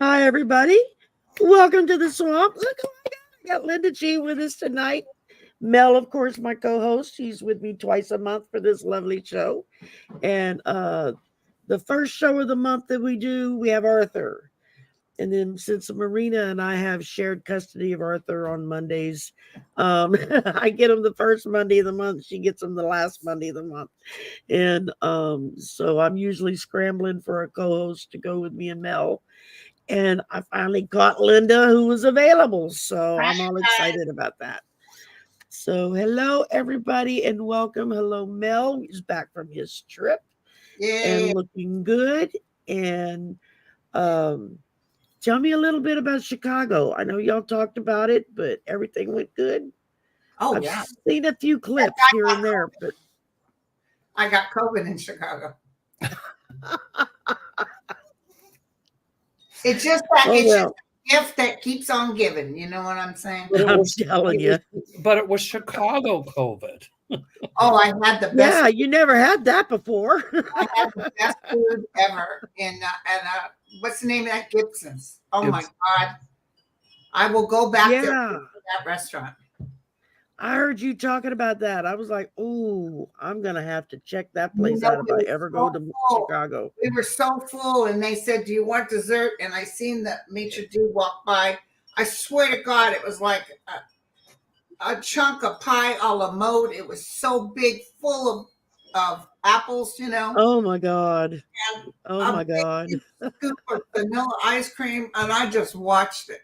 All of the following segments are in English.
Hi, everybody. Welcome to the swamp. Look, oh my God, I got Linda G with us tonight. Mel, of course, my co-host. She's with me twice a month for this lovely show. And the first show of the month that we do, we have Arthur. And then since Marina and I have shared custody of Arthur on Mondays, I get him the first Monday of the month. She gets him the last Monday of the month. And so I'm usually scrambling for a co-host to go with me and Mel. And I finally caught Linda, who was available. So I'm all excited about that. So hello, everybody, and welcome. Hello, Mel. He's back from his trip. And looking good. And tell me a little bit about Chicago. I know y'all talked about it, but everything went good. Oh, I've seen a few clips here and there, but I got COVID in Chicago. It's just that just a gift that keeps on giving. You know what I'm saying? I'm telling you. But it was Chicago COVID. Oh, I had the best. Yeah, you never had that before. I had the best food ever in what's the name of that? Gibson's. Oh my God! I will go back there to that restaurant. I heard you talking about that. I was like, "Ooh, I'm gonna have to check that place out if I ever go to Chicago." We were so full, and they said, "Do you want dessert?" And I seen the maitre d' walk by. I swear to God, it was like a chunk of pie a la mode. It was so big, full of apples, you know. Oh my God! And oh my God! Scoop of vanilla ice cream, and I just watched it.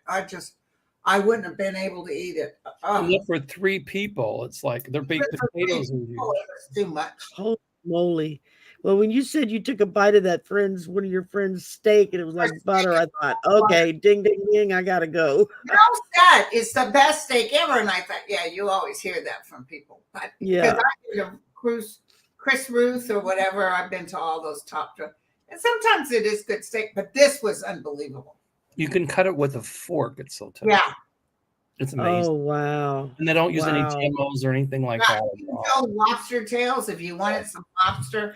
I wouldn't have been able to eat it. And for 3 people, it's like they're baked potatoes. It was too much. Holy moly! Well, when you said you took a bite of that one of your friend's steak, and it was like butter, I thought, okay, ding, ding, ding, I gotta go. How sad! It's the best steak ever, and I thought, yeah, you always hear that from people, but because I did a Chris Ruth or whatever, I've been to all those top, and sometimes it is good steak, but this was unbelievable. You can cut it with a fork. It's so tough. Yeah. It's amazing. Oh, wow. And they don't use any GMOs or anything like that. You can go lobster tails if you wanted some lobster.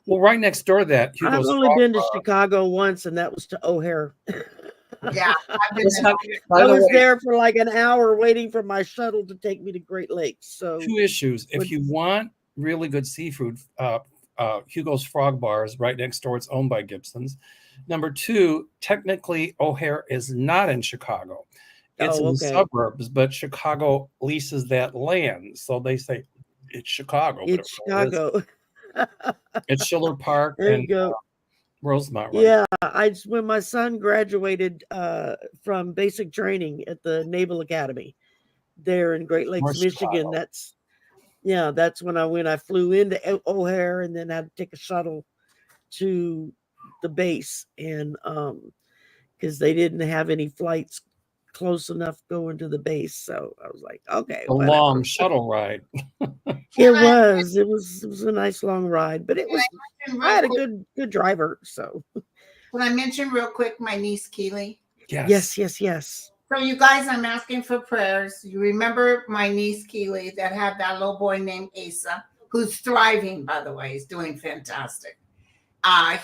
Well, right next door to that, I've only been to Chicago once, and that was to O'Hare. Yeah. I was there for like an hour waiting for my shuttle to take me to Great Lakes. So 2 issues. If you want really good seafood, Hugo's Frog Bar is right next door. It's owned by Gibson's. Number 2, technically O'Hare is not in Chicago. It's in the suburbs, but Chicago leases that land. So they say it's Chicago. It's Chicago. It's Schiller Park and Rosemont. Right? Yeah, when my son graduated from basic training at the Naval Academy there in Great Lakes, Michigan. That's when I went. I flew into O'Hare and then had to take a shuttle to the base, and because they didn't have any flights close enough going to the base, so I was like, okay, a long shuttle ride. It was a nice long ride, but I had a good driver. So can I mention real quick my niece Keely? Yes. So you guys, I'm asking for prayers. You remember my niece Keely that had that little boy named Asa, who's thriving, by the way. He's doing fantastic.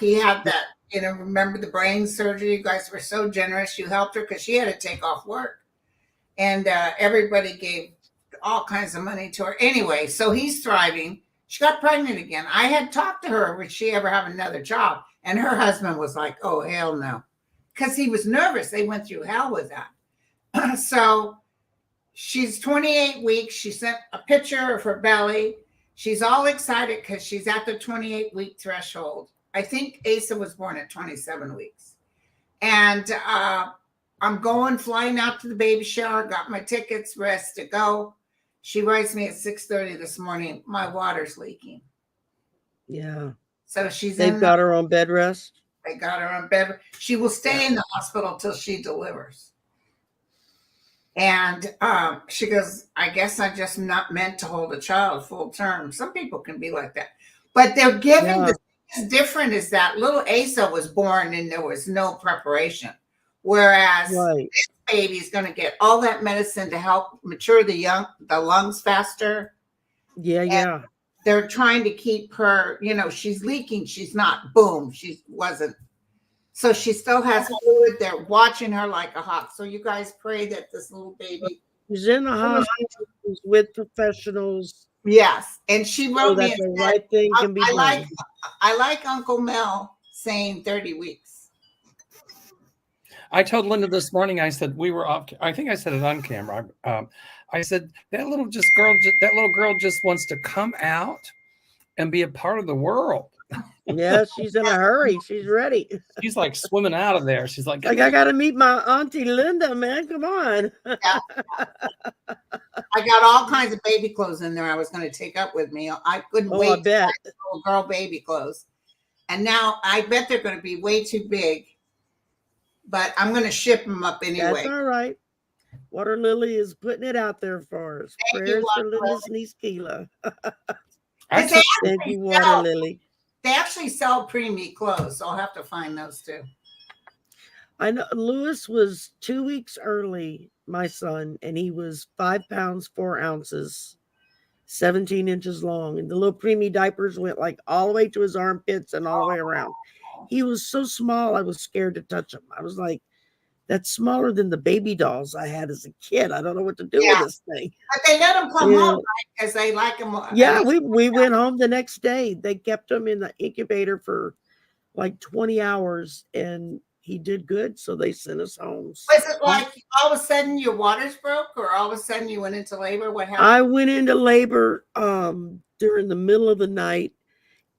He had that, remember the brain surgery? You guys were so generous. You helped her because she had to take off work. And everybody gave all kinds of money to her. Anyway, so he's thriving. She got pregnant again. I had talked to her, would she ever have another job? And her husband was like, oh, hell no. Because he was nervous. They went through hell with that. So she's 28 weeks. She sent a picture of her belly. She's all excited because she's at the 28-week threshold. I think Asa was born at 27 weeks. And I'm flying out to the baby shower, got my tickets, rest to go. She writes me at 6:30 this morning, my water's leaking. Yeah. So they've got her on bed rest? They got her on bed. She will stay in the hospital till she delivers. And she goes, I guess I'm just not meant to hold a child full term. Some people can be like that. But they're giving the thing is different is that little Asa was born and there was no preparation. Whereas this baby is going to get all that medicine to help mature the lungs faster. Yeah. They're trying to keep her, she's leaking. She's not, boom, she wasn't. So she still has fluid. They're watching her like a hawk. So you guys pray that this little baby. She's in the hospital with professionals. Yes. And she wrote me that the right thing can be done. I like Uncle Mel saying 30 weeks. I told Linda this morning, I said, we were off. I think I said it on camera. I said, that little girl just wants to come out and be a part of the world. Yeah, she's in a hurry. She's ready. She's like swimming out of there. She's like I got to meet my auntie Linda, man. Come on. Yeah. I got all kinds of baby clothes in there I was going to take up with me. I couldn't wait I bet. to buy little girl baby clothes. And now I bet they're going to be way too big. But I'm going to ship them up anyway. That's all right. Water Lily is putting it out there for us. Prayers for Linda's niece, Keela. Thank you, Water Lily. They actually sell preemie clothes, so I'll have to find those too. I know Lewis was 2 weeks early, my son, and he was 5 pounds, 4 ounces, 17 inches long. And the little preemie diapers went like all the way to his armpits and all the way around. He was so small, I was scared to touch him. I was like, that's smaller than the baby dolls I had as a kid. I don't know what to do with this thing. But they let him come home, right? Because they like him. Yeah, we went home the next day. They kept him in the incubator for like 20 hours, and he did good, so they sent us home. Was it like all of a sudden your waters broke, or all of a sudden you went into labor? What happened? I went into labor during the middle of the night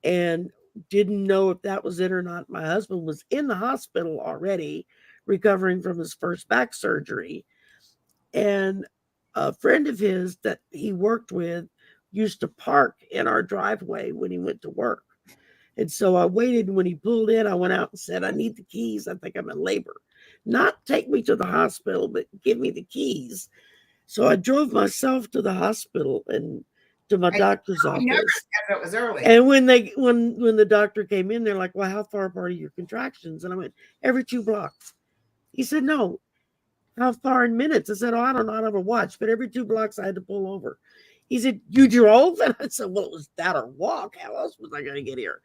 and didn't know if that was it or not. My husband was in the hospital already, recovering from his first back surgery. And a friend of his that he worked with used to park in our driveway when he went to work. And so I waited. When he pulled in, I went out and said, I need the keys. I think I'm in labor. Not take me to the hospital, but give me the keys. So I drove myself to the hospital and to my doctor's office. It was early. And when the doctor came in, they're like, well, how far apart are your contractions? And I went, every 2 blocks. He said, no. How far in minutes? I said, oh, I don't know. I don't have a watch, but every 2 blocks I had to pull over. He said, you drove? And I said, well, it was that or walk. How else was I going to get here?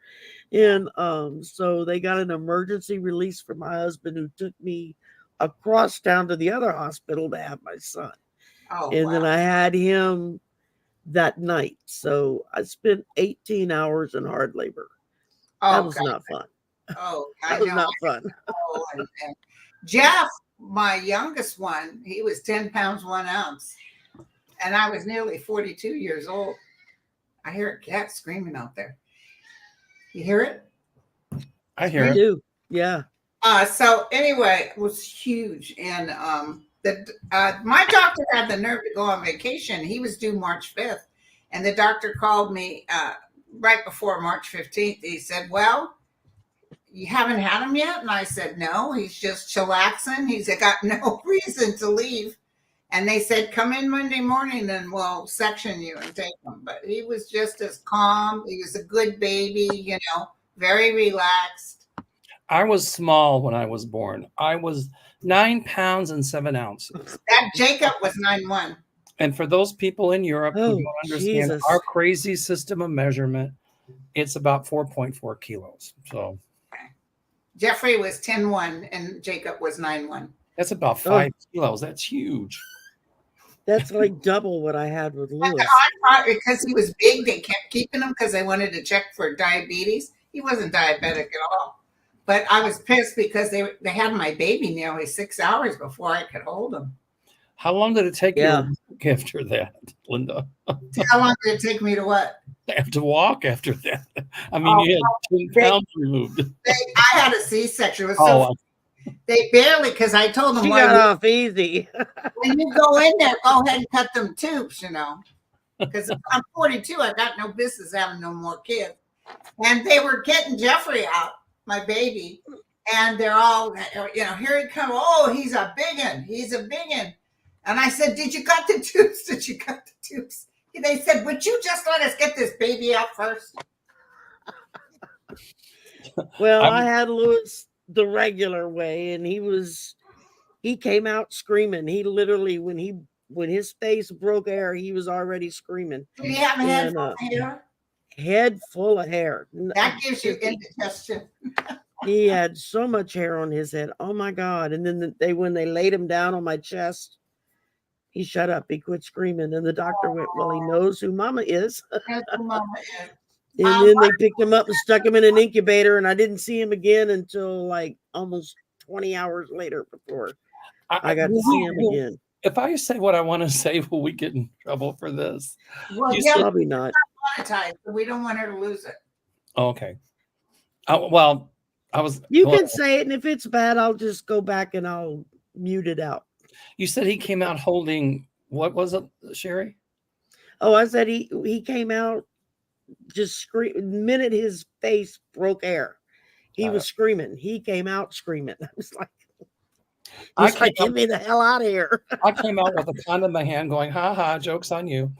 And so they got an emergency release from my husband, who took me across town to the other hospital to have my son. Then I had him that night. So I spent 18 hours in hard labor. That was not fun. That was not fun. Jeff, my youngest one, he was 10 pounds, 1 ounce. And I was nearly 42 years old. I hear a cat screaming out there. You hear it? I hear it. Do. Yeah. So anyway, it was huge. And my doctor had the nerve to go on vacation. He was due March 5th. And the doctor called me right before March 15th. He said, well, you haven't had him yet? And I said, no, he's just chillaxing. He's got no reason to leave. And they said, come in Monday morning and we'll section you and take him. But he was just as calm. He was a good baby, very relaxed. I was small when I was born. I was 9 pounds and 7 ounces. That Jacob was 9'1". And for those people in Europe who don't understand Jesus. our crazy system of measurement, it's about 4.4 kilos. So Jeffrey was 10'1" and Jacob was 9'1". That's about 5 kilos. That's huge. That's like double what I had with Lewis. Because he was big, they kept keeping him because they wanted to check for diabetes. He wasn't diabetic at all. But I was pissed because they had my baby nearly 6 hours before I could hold him. How long did it take you to walk after that, Linda? How long did it take me to what? I have to walk after that. I mean, you had 10 pounds removed. I had a C-section. It was they barely, because I told them, she got off easy. When you go in there, go ahead and cut them tubes, because I'm 42. I got no business having no more kids. And they were getting Jeffrey out. my baby, and they're all, here he comes. Oh, he's a biggin. He's a biggin. And I said, did you cut the tubes? Did you cut the tubes? They said, would you just let us get this baby out first? Well, I had Louis the regular way, and he came out screaming. He literally, when his face broke air, he was already screaming. Did he have a head full of hair? Head full of hair. That gives you indigestion. He had so much hair on his head. Oh my God. And then when they laid him down on my chest, he shut up. He quit screaming. And the doctor went, well, he knows who Mama is. That's who Mama is. And then they picked him up and stuck him in an incubator. And I didn't see him again until like almost 20 hours later before I got to see him again. If I say what I want to say, will we get in trouble for this? Well, probably not. Monetized, but we don't want her to lose it. Okay. Well, You can say it, and if it's bad, I'll just go back and I'll mute it out. You said he came out holding, what was it, Shari? Oh, I said he came out just scream. The minute his face broke air, he was screaming. He came out screaming. I was like, get me the hell out of here. I came out with a condom in my hand going, ha ha, joke's on you.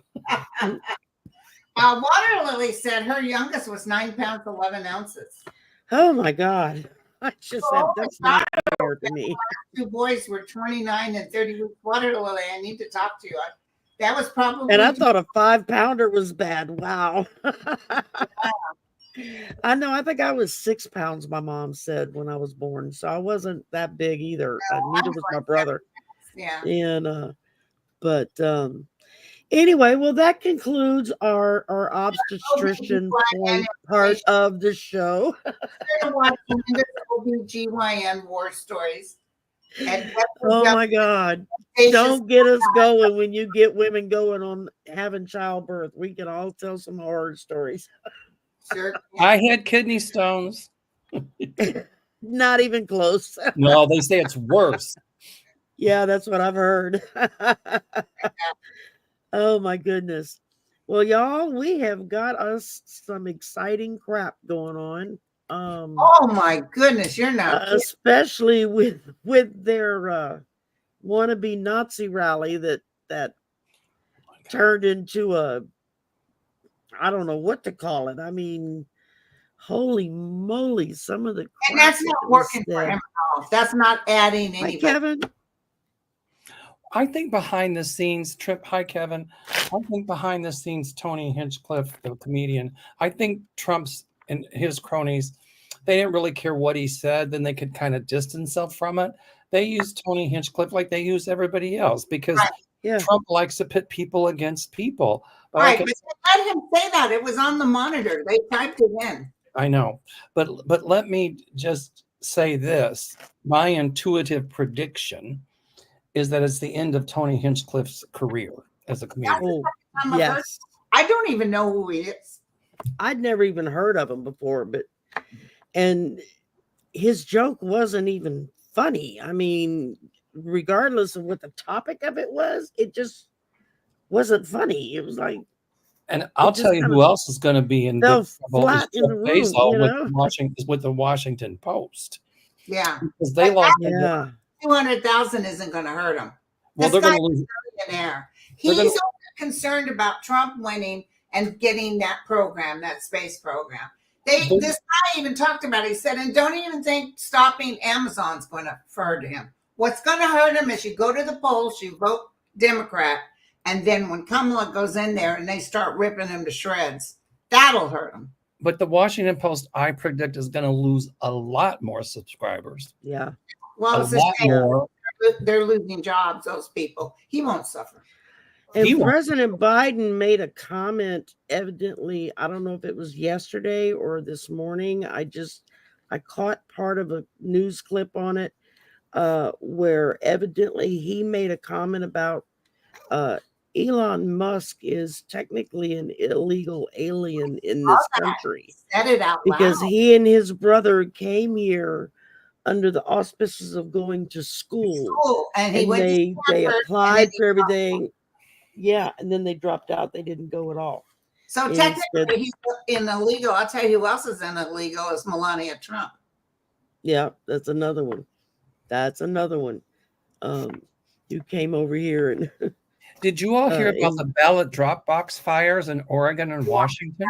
Water Lily said her youngest was 9 pounds, 11 ounces. Oh my God. I just said that's not fair to me. 2 boys were 29 and 30 weeks. Water Lily, I need to talk to you. That was probably. And I thought a 5-pounder was bad. Wow. I know. I think I was 6 pounds, my mom said, when I was born. So I wasn't that big either. Neither was my brother. Yeah. And, anyway, well, that concludes our obstetrician part of the show. Watching OBGYN war stories. Oh my God. Don't get us going when you get women going on having childbirth. We can all tell some horror stories. Sure. I had kidney stones. Not even close. No, they say it's worse. Yeah, that's what I've heard. Oh my goodness. Well, y'all, we have got us some exciting crap going on. Oh my goodness, you're not especially with their wannabe Nazi rally that turned into I don't know what to call it. I mean, holy moly, some of the crap. And that's not working for him at all. That's not adding anything. Kevin. I think behind the scenes, hi Kevin. I think behind the scenes, Tony Hinchcliffe, the comedian, I think Trump's and his cronies, they didn't really care what he said. Then they could kind of distance themselves from it. They used Tony Hinchcliffe like they use everybody else because Trump likes to pit people against people. Right, but they let him say that. It was on the monitor. They typed it in. I know, but let me just say this. My intuitive prediction is that it's the end of Tony Hinchcliffe's career as a comedian. Yes. I don't even know who he is. I'd never even heard of him before, and his joke wasn't even funny. I mean, regardless of what the topic of it was, it just wasn't funny. It was like, and I'll tell you who else is going to be in big trouble with the Washington Post. Yeah, because they lost. 200,000 isn't going to hurt him. Well, this they're guy's going to lose. A millionaire. He's concerned about Trump winning and getting that program, that space program. This guy even talked about it. He said, and don't even think stopping Amazon's going to hurt him. What's going to hurt him is you go to the polls, you vote Democrat, and then when Kamala goes in there and they start ripping him to shreds, that'll hurt him. But the Washington Post, I predict, is going to lose a lot more subscribers. Yeah. Well, it's a shame. More. They're losing jobs, those people. He won't suffer. And President Biden made a comment, evidently, I don't know if it was yesterday or this morning. I caught part of a news clip on it where evidently he made a comment about Elon Musk is technically an illegal alien in this country. Said it out loud. Because he and his brother came here under the auspices of going to school. And they applied for everything. Yeah, and then they dropped out. They didn't go at all. So technically he's in illegal. I'll tell you who else is in illegal is Melania Trump. Yeah, that's another one. That's another one. You came over here and Did you all hear about in the ballot drop box fires in Oregon and Washington?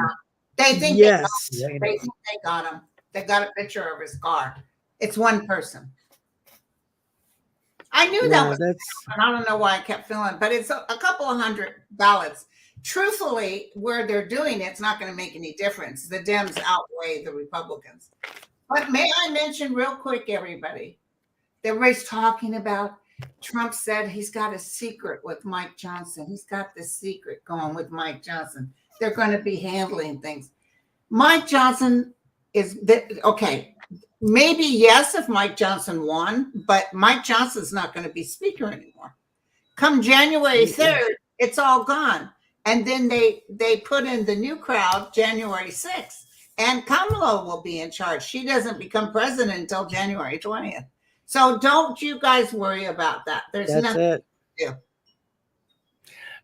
They think yes. they think they got him. They got a picture of his car. It's one person. I knew that Yeah, was, that's and I don't know why I kept feeling, but it's a couple of hundred ballots. Truthfully, where they're doing it's not going to make any difference. The Dems outweigh the Republicans. But may I mention real quick, everybody, everybody's talking about Trump said he's got a secret with Mike Johnson. He's got this secret going with Mike Johnson. They're going to be handling things. Mike Johnson is okay. Maybe yes, if Mike Johnson won, but Mike Johnson's not going to be speaker anymore. Come January 3rd, it's all gone. And then they put in the new crowd January 6th, and Kamala will be in charge. She doesn't become president until January 20th. So don't you guys worry about that. There's nothing to do.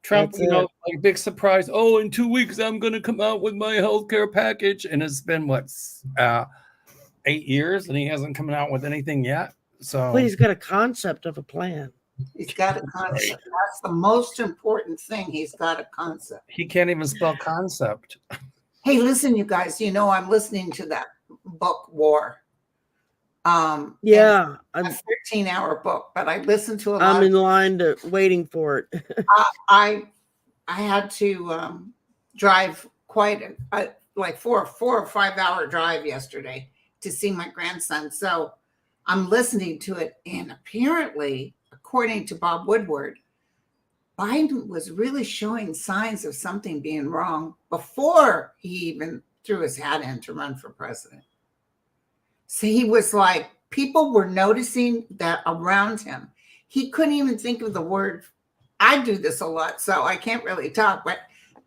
Trump, like a big surprise. Oh, in 2 weeks, I'm going to come out with my health care package. And it's been, what, 8 years, and he hasn't come out with anything yet. So, well, he's got a concept of a plan. He's got a concept. That's the most important thing. He's got a concept. He can't even spell concept. Hey, listen, you guys, I'm listening to that book, War. Yeah. A 13-hour book, but I listened to a lot. I'm in line waiting for it. I had to drive quite like 4 or 5 hour drive yesterday to see my grandson. So I'm listening to it, and apparently, according to Bob Woodward, Biden was really showing signs of something being wrong before he even threw his hat in to run for president. So he was like, people were noticing that around him. He couldn't even think of the word. I do this a lot, so I can't really talk, but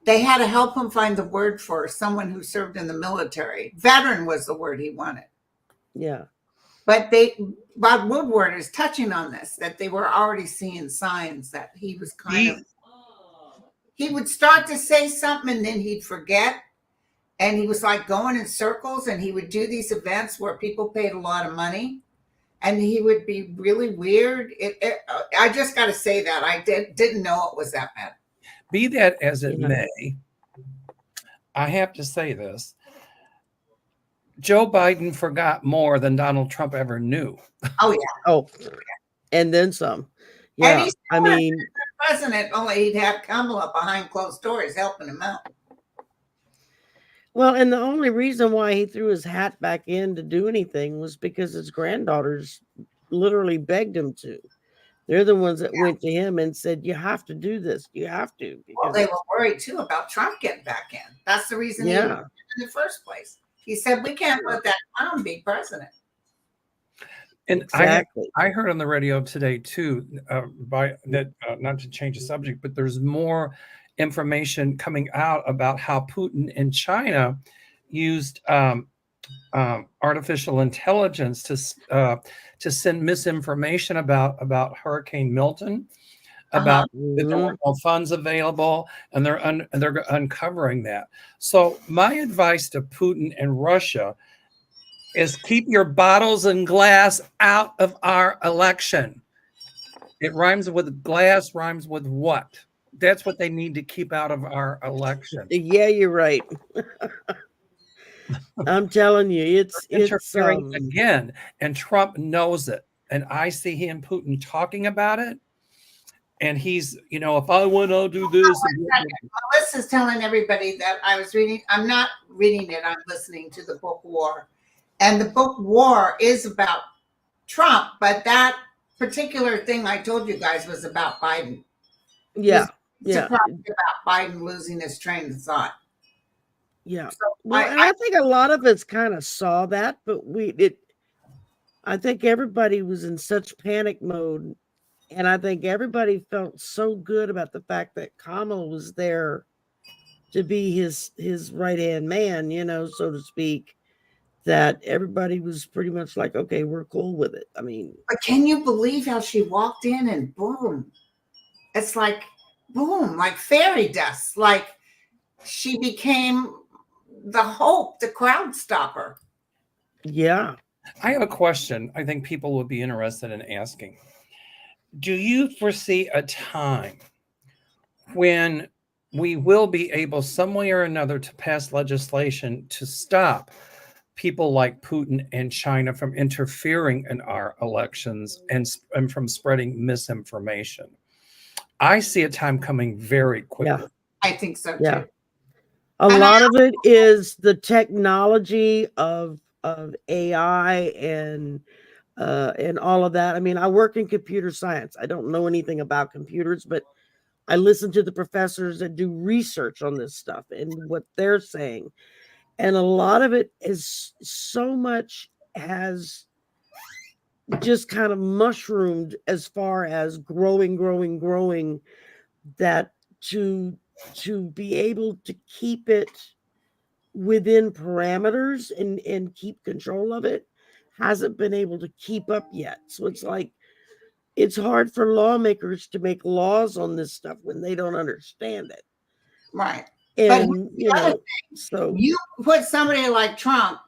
they had to help him find the word for someone who served in the military. Veteran was the word he wanted. Yeah. But Bob Woodward is touching on this, that they were already seeing signs that he was he would start to say something and then he'd forget. And he was like going in circles, and he would do these events where people paid a lot of money, and he would be really weird. I just got to say that I didn't know it was that bad. Be that as it may, I have to say this. Joe Biden forgot more than Donald Trump ever knew. Oh, yeah. Oh, and then some. Yeah. I mean, president, only he'd have Kamala behind closed doors helping him out. Well, and the only reason why he threw his hat back in to do anything was because his granddaughters literally begged him to. They're the ones that went to him and said, you have to do this. You have to. Well, they were worried, too, about Trump getting back in. That's the reason he was in the first place. He said, we can't let that clown be president. And exactly. I heard on the radio today, too, not to change the subject, but there's more information coming out about how Putin in China used artificial intelligence to send misinformation about Hurricane Milton, about that there weren't no funds available, and they're uncovering that. So my advice to Putin and Russia is keep your bottles and glass out of our election. It rhymes with glass, rhymes with what? That's what they need to keep out of our election. Yeah, you're right. I'm telling you, it's interfering again, and Trump knows it. And I see him, Putin, talking about it. And he's, if I want to do this. Melissa's telling everybody that I was reading. I'm not reading it. I'm listening to the book War. And the book War is about Trump, but that particular thing I told you guys was about Biden. Yeah. Surprised about Biden losing his train of thought. Yeah. So I think a lot of us kind of saw that, but I think everybody was in such panic mode. And I think everybody felt so good about the fact that Kamala was there to be his right-hand man, so to speak, that everybody was pretty much like, okay, we're cool with it. I mean, but can you believe how she walked in and boom, it's like boom, like fairy dust, like she became the hope, the crowd stopper. Yeah. I have a question I think people would be interested in asking. Do you foresee a time when we will be able, some way or another, to pass legislation to stop people like Putin and China from interfering in our elections and from spreading misinformation? I see a time coming very quickly. Yeah. I think so too. Yeah. A And lot of it is the technology of AI and all of that. I mean, I work in computer science. I don't know anything about computers, but I listen to the professors that do research on this stuff and what they're saying. And a lot of it is so much has just kind of mushroomed as far as growing that to be able to keep it within parameters and keep control of it hasn't been able to keep up yet. So it's like it's hard for lawmakers to make laws on this stuff when they don't understand it. right. And But so you put somebody like Trump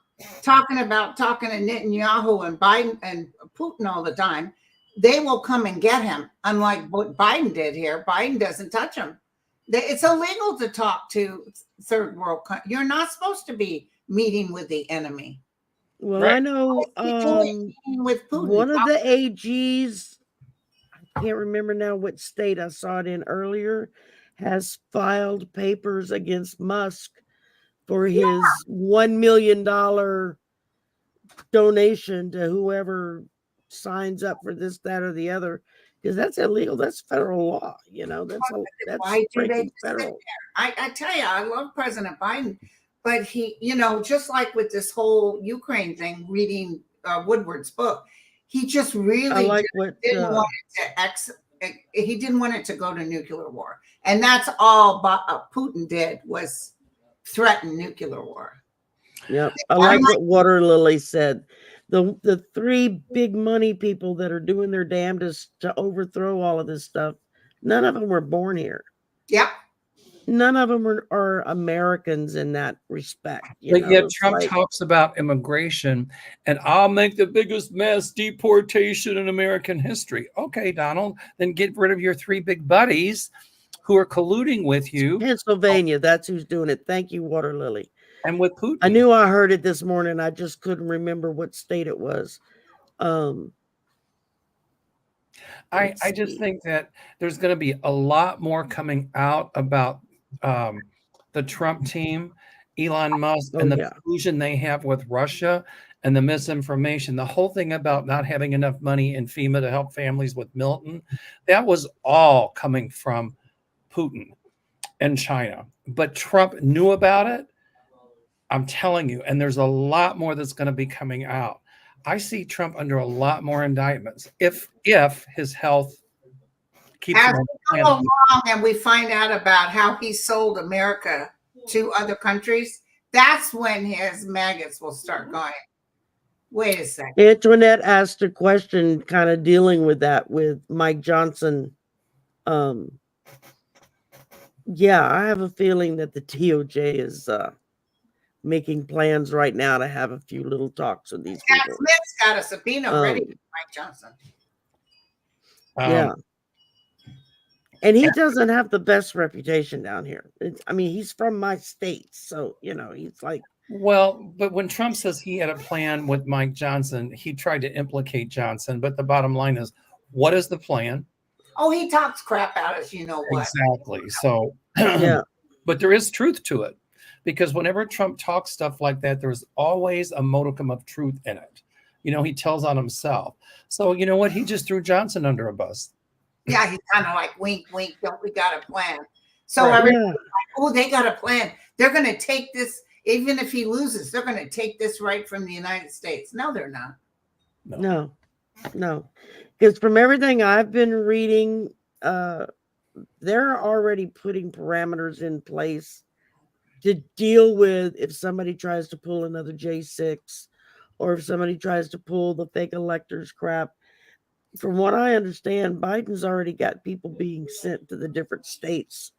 talking to Netanyahu and Biden and Putin all the time, they will come and get him. Unlike what Biden did here, Biden doesn't touch him. It's illegal to talk to third world countries. You're not supposed to be meeting with the enemy. well, Right. I know With Putin. one of the AGs, I can't remember now what state I saw it in earlier, has filed papers against Musk for his $1 million donation to whoever signs up for this, that, or the other, because that's illegal. That's federal law. That's Why do they breaking sit there? federal. I tell you, I love President Biden, but he, just like with this whole Ukraine thing, reading Woodward's book, he just I really like what didn't want it to he didn't want it to go to nuclear war, and that's all Putin did was threaten nuclear war. yeah. I like what Water Lily said. The three big money people that are doing their damnedest to overthrow all of this stuff, none of them were born here. Yep. None of them are Americans in that respect. But yet It's Trump like, talks about immigration and I'll make the biggest mass deportation in American history. Okay, Donald, then get rid of your three big buddies who are colluding with you. Pennsylvania, that's who's doing it. Thank you, Water Lily. And with Putin. I knew I heard it this morning. I just couldn't remember what state it was. I just think that there's going to be a lot more coming out about the Trump team, Elon Musk, and the collusion they have with Russia and the misinformation. The whole thing about not having enough money in FEMA to help families with Milton, that was all coming from Putin and China. But Trump knew about it. I'm telling you, and there's a lot more that's going to be coming out. I see Trump under a lot more indictments if his health keeps as we go along and we find out about how he sold America to other countries. That's when his maggots will start going. Wait a second. Antoinette asked a question, kind of dealing with that with Mike Johnson. Yeah, I have a feeling that the DOJ is making plans right now to have a few little talks with these people. Smith's got a subpoena ready for Mike Johnson. Yeah. And he doesn't have the best reputation down here. He's from my state. So, he's like. Well, but when Trump says he had a plan with Mike Johnson, he tried to implicate Johnson. But the bottom line is, what is the plan? Oh, he talks crap out as you know what. Exactly. So, yeah. But there is truth to it. Because whenever Trump talks stuff like that, there's always a modicum of truth in it. He tells on himself. So you know what? He just threw Johnson under a bus. Yeah, he's kind of like, wink, wink, don't we got a plan? So everybody's like, oh, they got a plan. They're going to take this, even if he loses, they're going to take this right from the United States. No, they're not. No. Because from everything I've been reading, they're already putting parameters in place to deal with if somebody tries to pull another J6 or if somebody tries to pull the fake electors crap. From what I understand, Biden's already got people being sent to the different states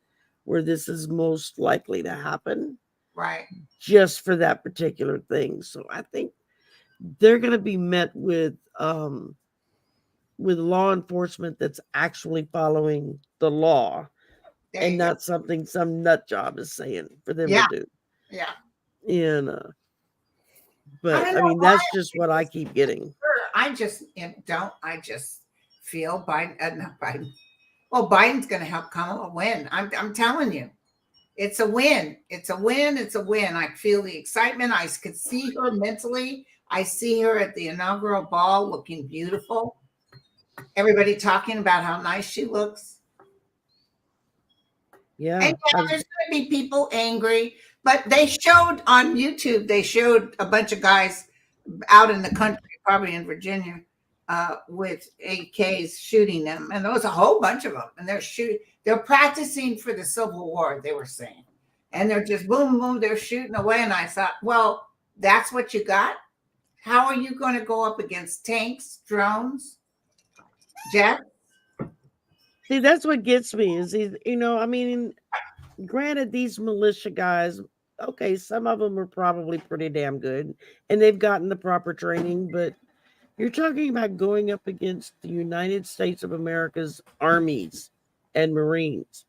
where this is most likely to happen. Right. Just for that particular thing. So I think they're going to be met with law enforcement that's actually following the law There and you go. not something some nut job is saying for them Yeah. to do. Yeah. And but don't I know mean, why that's just what I keep getting. I just feel Biden, not Biden. Well, Biden's going to help Kamala win. I'm telling you, it's a win. It's a win. It's a win. I feel the excitement. I could see her mentally. I see her at the inaugural ball looking beautiful. Everybody talking about how nice she looks. Yeah. And yeah, there's going to be people angry, but they showed on YouTube, they showed a bunch of guys out in the country, probably in Virginia, with AKs shooting them. And there was a whole bunch of them. And they're practicing for the Civil War, they were saying. And they're just boom, boom, they're shooting away. And I thought, well, that's what you got? How are you going to go up against tanks, drones, jets? See, that's what gets me is I mean, granted, these militia guys, okay, some of them are probably pretty damn good and they've gotten the proper training, but you're talking about going up against the United States of America's armies and Marines,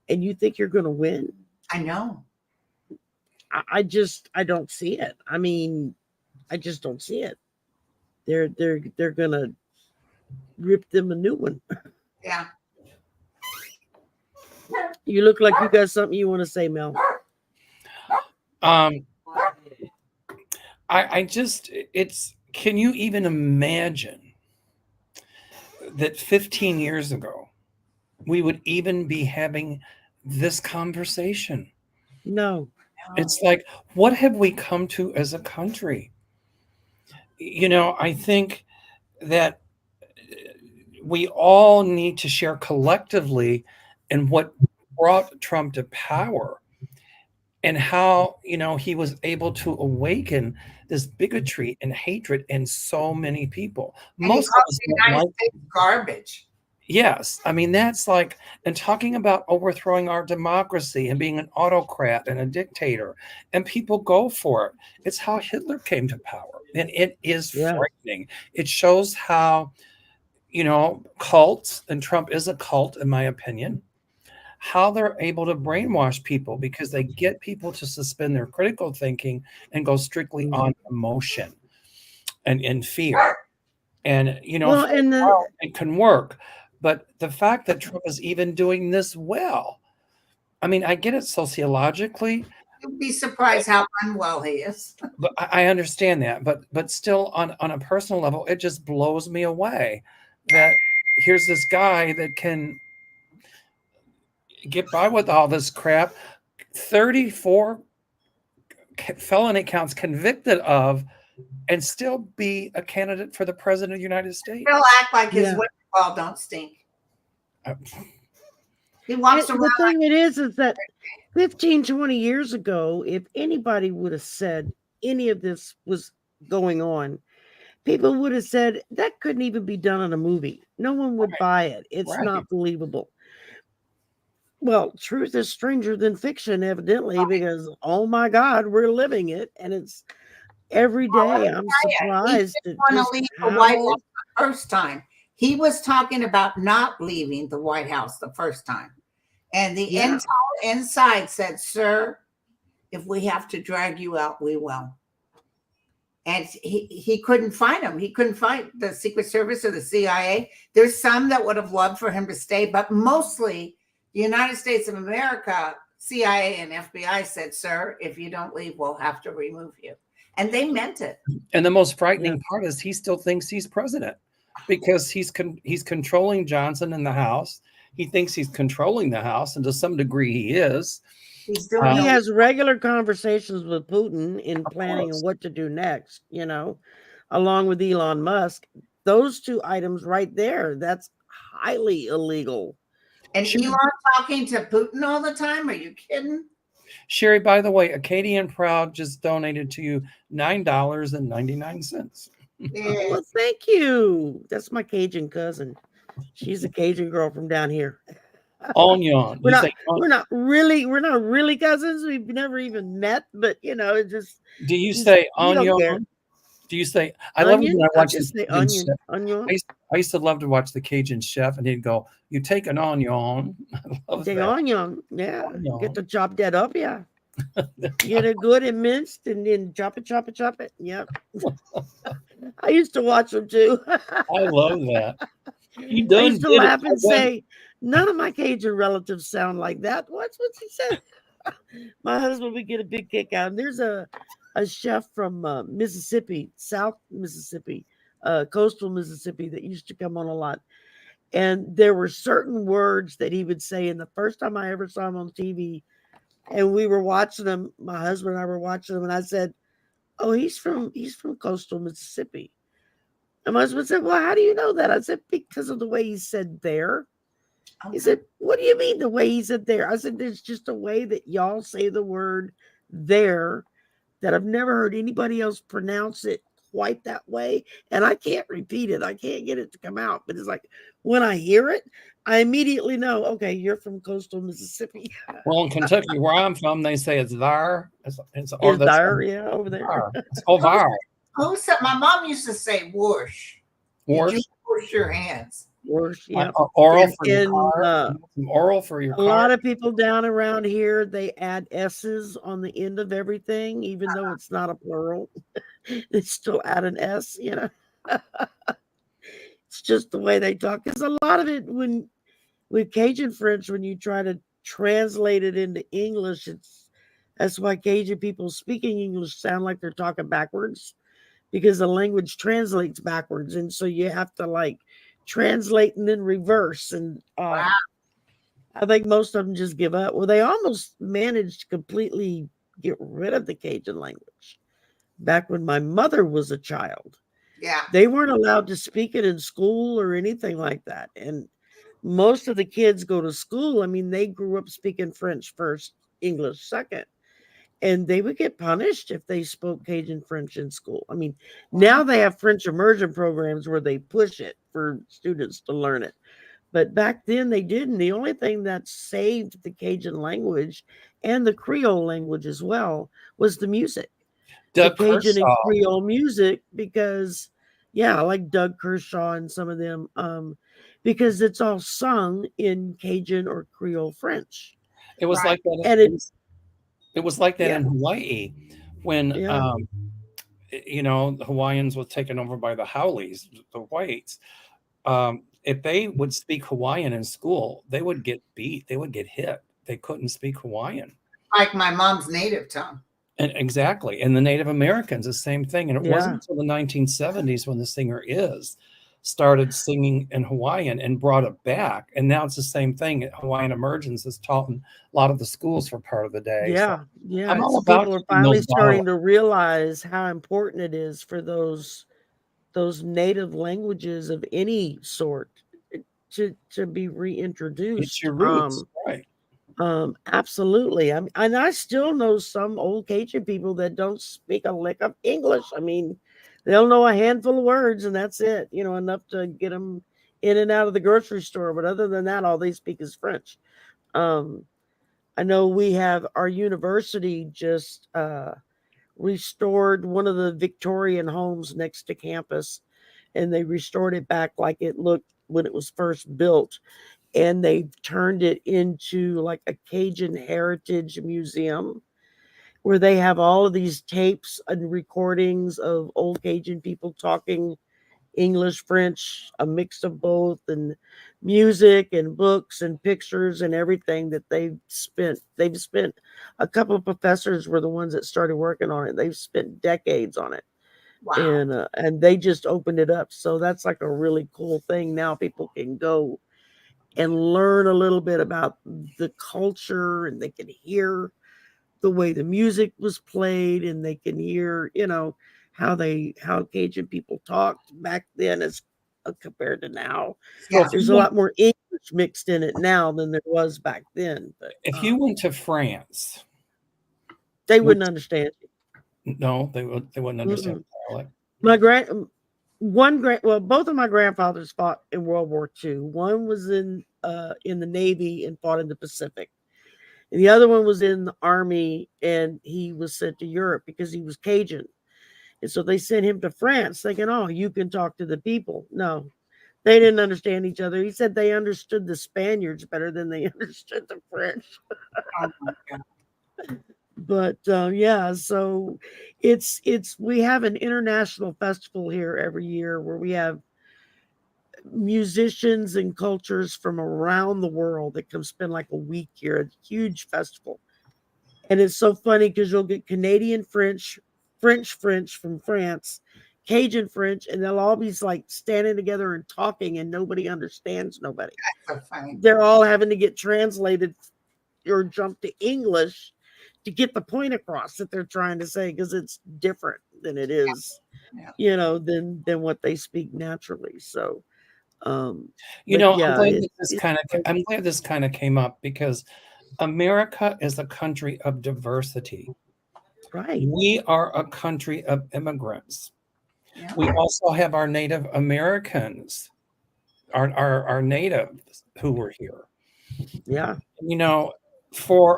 and you think you're going to win? I know. I don't see it. I mean, I just don't see it. They're going to rip them a new one. Yeah. You look like you got something you want to say, Mel. Can you even imagine that 15 years ago we would even be having this conversation? No. It's like, what have we come to as a country? I think that we all need to share collectively in what brought Trump to power and how, he was able to awaken this bigotry and hatred in so many people. And Most of us the United States garbage. Yes. I mean, that's like, and talking about overthrowing our democracy and being an autocrat and a dictator, and people go for it. It's how Hitler came to power. And it is frightening. It shows how, cults, and Trump is a cult, in my opinion, how they're able to brainwash people because they get people to suspend their critical thinking and go strictly on emotion and fear. And, it can work. But the fact that Trump is even doing this well, I mean, I get it sociologically. You'd be surprised how unwell he is. But I understand that. But still, on a personal level, it just blows me away that here's this guy that can get by with all this crap, 34 felony counts convicted of, and still be a candidate for the president of the United States. He'll act like his well don't stink. He walks around. The thing it is that 15, 20 years ago, if anybody would have said any of this was going on, people would have said that couldn't even be done in a movie. No one would buy it. It's not believable. Well, truth is stranger than fiction, evidently, because oh my God, we're living it, and it's every day. I'm surprised. He didn't want to leave the White House the first time. He was talking about not leaving the White House the first time, and the entire inside said, "Sir, if we have to drag you out, we will." And he couldn't find him. He couldn't find the Secret Service or the CIA. There's some that would have loved for him to stay, but mostly the United States of America, CIA and FBI said, "Sir, if you don't leave, we'll have to remove you." And they meant it. And the most frightening part is he still thinks he's president because he's controlling Johnson in the House. He thinks he's controlling the House, and to some degree he is. He has regular conversations with Putin in planning on what to do next, along with Elon Musk. Those two items right there, that's highly illegal. And Elon talking to Putin all the time? Are you kidding? Shari, by the way, Acadian Proud just donated to you $9.99. Well, thank you. That's my Cajun cousin. She's a Cajun girl from down here. Onion. We're not really cousins. We've never even met, but it just. Do you say onion? Do you say? I love it Onion? when I I watch the just say Cajun onion. chef. Onion. I used to love to watch the Cajun chef, and he'd go, "You take an onion." I love Say that. onion. Yeah. Get Onion. to chop that up. Yeah. Get it good and minced and then chop it, chop it, chop it. Yep. I used to watch them too. I love that. He I done used to did it. laugh and say, none of my Cajun relatives sound like that. What's what she said? My husband would get a big kick out. And there's a chef from Mississippi, South Mississippi, coastal Mississippi, that used to come on a lot. And there were certain words that he would say. And the first time I ever saw him on TV, and we were watching them, my husband and I were watching them, and I said, "Oh, he's from coastal Mississippi." And my husband said, "Well, how do you know that?" I said, "Because of the way he said there." He said, "What do you mean the way he said there?" I said, "There's just a way that y'all say the word there that I've never heard anybody else pronounce it quite that way. And I can't repeat it. I can't get it to come out. But it's like when I hear it, I immediately know, okay, you're from coastal Mississippi." Well, in Kentucky, where I'm from, they say it's there. It's or Is that's there, yeah, over there. there. It's over. Who said? My mom used to say whoosh. Did you wash your hands? Worse, yeah. Oral for your In, car. Some oral for your a car. lot of people down around here, they add S's on the end of everything, even though it's not a plural. They still add an S, you know. It's just the way they talk. Because a lot of it, when with Cajun French, when you try to translate it into English, that's why Cajun people speaking English sound like they're talking backwards, because the language translates backwards, and so you have to like translate and then reverse. And Wow. I think most of them just give up. Well, they almost managed to completely get rid of the Cajun language back when my mother was a child. Yeah. They weren't allowed to speak it in school or anything like that. And most of the kids go to school. I mean, they grew up speaking French first, English second, and they would get punished if they spoke Cajun French in school. I mean, now they have French immersion programs where they push it for students to learn it. But back then they didn't. The only thing that saved the Cajun language and the Creole language as well was the music, the Doug Cajun and Kershaw. Creole music, because yeah, like Doug Kershaw and some of them, because it's all sung in Cajun or Creole French. It was Right. like that. And it's It was like that yeah, in Hawaii when yeah. the Hawaiians were taken over by the Howleys, the whites. If they would speak Hawaiian in school, they would get beat. They would get hit. They couldn't speak Hawaiian. Like my mom's native tongue. And exactly. And the Native Americans, the same thing. And it wasn't Yeah. until the 1970s when the singer started singing in Hawaiian and brought it back. And now it's the same thing. Hawaiian Emergence is taught in a lot of the schools for part of the day. Yeah, So yeah. I'm all It's about people are keeping finally those starting dialects. to realize how important it is for those native languages of any sort to be It's reintroduced. your roots, right? Absolutely. And I still know some old Cajun people that don't speak a lick of English. I mean, they'll know a handful of words and that's it, you know, enough to get them in and out of the grocery store. But other than that, all they speak is French. Um, I know we have our university just restored one of the Victorian homes next to campus, and they restored it back like it looked when it was first built. And they've turned it into like a Cajun heritage museum where they have all of these tapes and recordings of old Cajun people talking English, French, a mix of both, and music and books and pictures and everything that they've spent a couple of professors were the ones that started working on it. They've spent decades on it. Wow. And they just opened it up. So that's like a really cool thing. Now people can go and learn a little bit about the culture, and they can hear the way the music was played, and they can hear, you know, how Cajun people talked back then as compared to now. So Yeah. There's a lot more English mixed in it now than there was back then. But if you went to France, they wouldn't understand it. no, they wouldn't understand Mm-mm. the dialect. Well, both of my grandfathers fought in World War II. One was in the Navy and fought in the Pacific. And the other one was in the Army, and he was sent to Europe because he was Cajun. And so they sent him to France thinking, oh, you can talk to the people. No, they didn't understand each other. He said they understood the Spaniards better than they understood the French. Oh my God. But yeah, so we have an international festival here every year where we have musicians and cultures from around the world that come spend like a week here. A huge festival. And it's so funny because you'll get Canadian French from France, Cajun French, and they'll all be like standing together and talking, and nobody understands nobody. So funny. They're all having to get translated or jump to English to get the point across that they're trying to say, because it's different than it is, than what they speak naturally. So, I'm glad this kind of came up because America is a country of diversity. Right. We are a country of immigrants. Yeah. We also have our Native Americans, our natives who were here. Yeah. Before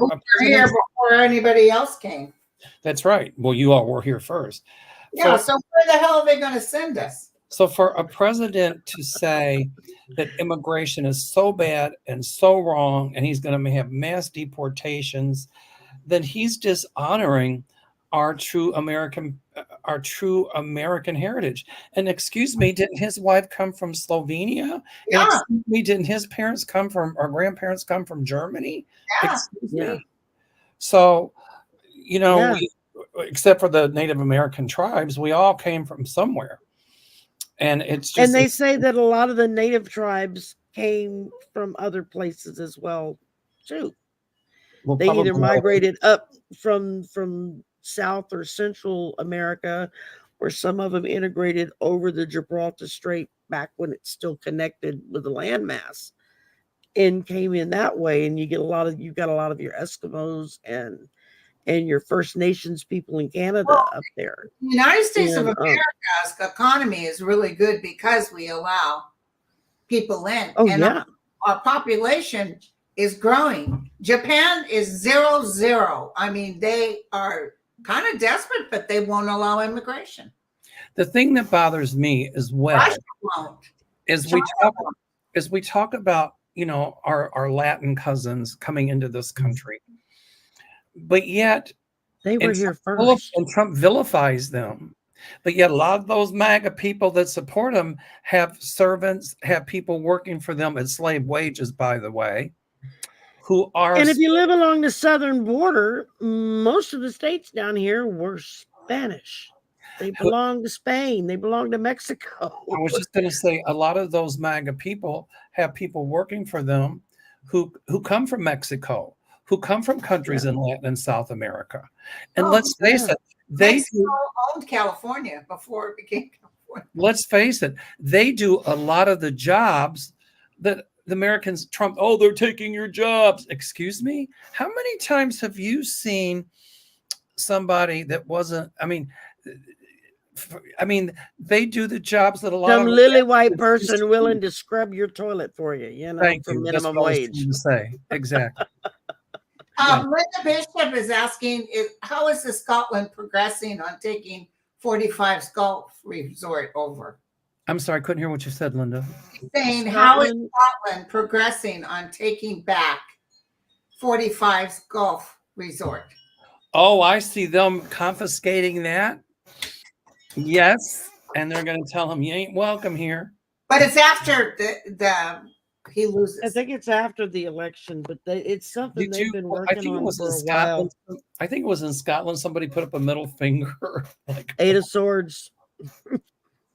anybody else came. That's right. Well, you all were here first. Yeah. So where the hell are they going to send us? So for a president to say that immigration is so bad and so wrong, and he's going to have mass deportations, then he's dishonoring our true American heritage. And excuse me, didn't his wife come from Slovenia? Yeah. And excuse me, didn't his grandparents come from Germany? Yeah. Excuse me. So, except for the Native American tribes, we all came from somewhere. And it's just, and they say that a lot of the native tribes came from other places as well, too. Well, they either migrated up from South or Central America, or some of them integrated over the Gibraltar Strait back when it's still connected with the landmass, and came in that way. And you've got a lot of your Eskimos and your First Nations people in Canada up there. The United States of America's economy is really good because we allow people in. Oh, and yeah. Our population is growing. Japan is 0-0. I mean, they are kind of desperate, but they won't allow immigration. The thing that bothers me as well is we talk about, our Latin cousins coming into this country. But yet they were here first, and Trump vilifies them. But yet a lot of those MAGA people that support him have servants, have people working for them at slave wages, by the way, who are. And if you live along the southern border, most of the states down here were Spanish. They belong to Spain. They belong to Mexico. I was just going to say, a lot of those MAGA people have people working for them who come from Mexico, who come from countries in Latin and South America. And let's face it, Mexico owned California before it became California. Let's face it, they do a lot of the jobs that the Americans, Trump, they're taking your jobs. Excuse me? How many times have you seen somebody that wasn't, they do the jobs that a lot of lily white person willing to scrub your toilet for you, for minimum wage. Say. Exactly. Linda Bishop is asking, how is the Scotland progressing on taking 45's golf resort over? I'm sorry, I couldn't hear what you said, Linda. She's saying, how is Scotland progressing on taking back 45's golf resort? Oh, I see them confiscating that. Yes, and they're going to tell him you ain't welcome here. But it's after he loses. I think it's after the election, but it's something they've been working on for a while. I think it was in Scotland. Somebody put up a middle finger. Eight of Swords.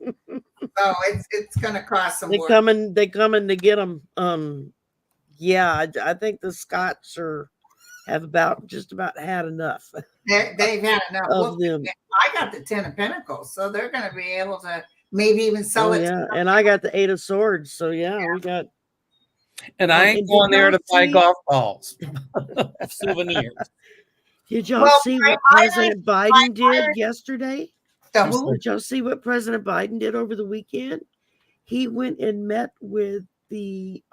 It's going to cost some work. They coming to get them. I think the Scots have just about had enough. They've had enough of them. I got the 10 of Pentacles, so they're going to be able to maybe even sell it. Yeah, and I got the 8 of Swords, so we got. And I ain't going there to buy golf balls, souvenirs. Did y'all see what President Biden did yesterday? Did y'all see what President Biden did over the weekend? He went and met with the